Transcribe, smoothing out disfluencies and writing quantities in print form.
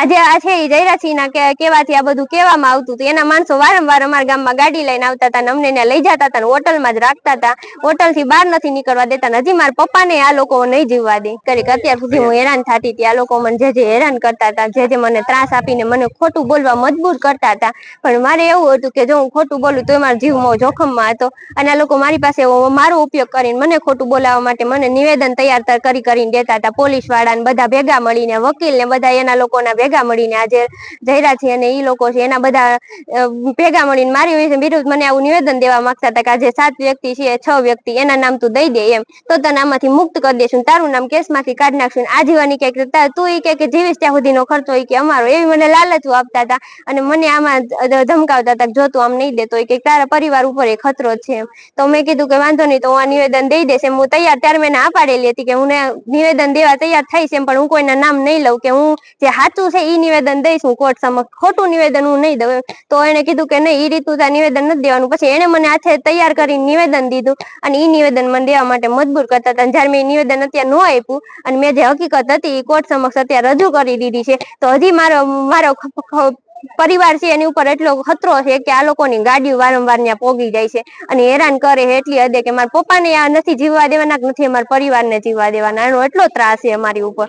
આજે આ છે એ જયરાસિંહના કેવાથી આ બધું કહેવામાં આવતું હતું. એના માણસો વારંવાર અમારા ગામમાં ગાડી લઈને આવતા હતા, અમને ત્યાં લઈ જતા હતા, હોટલમાં જ રાખતા હતા, હોટલ થી બહાર નથી નીકળવા દેતા. હજી મારા પપ્પાને આ લોકો નહીં જીવવા દે. અત્યાર સુધી હું હેરાન થતી હતી. આ લોકો મને જે હેરાન કરતા હતા, જે મને ત્રાસ આપીને મને ખોટું બોલવા મજબૂર કરતા હતા. પણ મારે એવું હતું કે જો હું ખોટું બોલું તો મારો જીવ જોખમમાં હતો. અને આ લોકો મારી પાસે મારો ઉપયોગ કરીને મને ખોટું બોલાવવા માટે મને નિવેદન તૈયાર કરીને દેતા હતા. પોલીસ વાળાને બધા ભેગા મળીને, વકીલ ને બધા એના લોકોના ભેગા મળીને, આજે જયરાસિંહ અને ઈ લોકો છે એના બધા ભેગા મળીને મારી વિરુદ્ધ મને આવું નિવેદન દેવા માંગતા હતા કે આજે 7 વ્યક્તિ છે, 6 વ્યક્તિ એના નામ તું દઈ દે એમ, તો તને આમાંથી મુક્ત કરી દેશું, તારું નામ કેસમાંથી કાઢી નાખશું. આજીવન કે તું કે જીવીશ ત્યાં સુધીનો ખર્ચો કે અમારો, એવી મને લાલચો આપતા હતા. અને મને આમાં ધમકાવતા હતા કે જો તું આમ નહીં દેતો કે તારા પરિવાર ઉપર એ ખતરો છે એમ. તો મેં કીધું કે વાંધો નહીં, તો હું આ નિવેદન દઈ દઈશ એમ. હું તૈયાર, ત્યારે મેં ના પાડેલી હતી કે હું નિવેદન દેવા તૈયાર થઈશ એમ, પણ હું કોઈના નામ નહીં લઉં, કે હું જે સાચું છે ઈ નિવેદન દઈશ હું કોર્ટ સમક્ષ, ખોટું નિવેદન હું નહીં દઉં. તો એને કીધું કે નહીં, ઈ રીતનું નિવેદન નથી દેવાનું. પછી એને મને હાથે તૈયાર કરીને નિવેદન દીધું અને ઈ નિવેદન મને દેવા માટે મજબૂર કરતા હતા. જયારે મેં નિવેદન અત્યારે ન આપ્યું અને મેં જે હકીકત હતી એ કોર્ટ સમક્ષ અત્યારે રજૂ કરી દીધી છે, તો હજી મારો પરિવાર છે એની ઉપર એટલો ખતરો છે કે આ લોકોની ગાડીઓ વારંવાર ત્યાં પોગી જાય છે અને હેરાન કરે છે એટલી હદે કે મારા પપ્પાને આ નથી જીવવા દેવાના, નથી અમારા પરિવારને જીવવા દેવાના. એનો એટલો ત્રાસ છે અમારી ઉપર.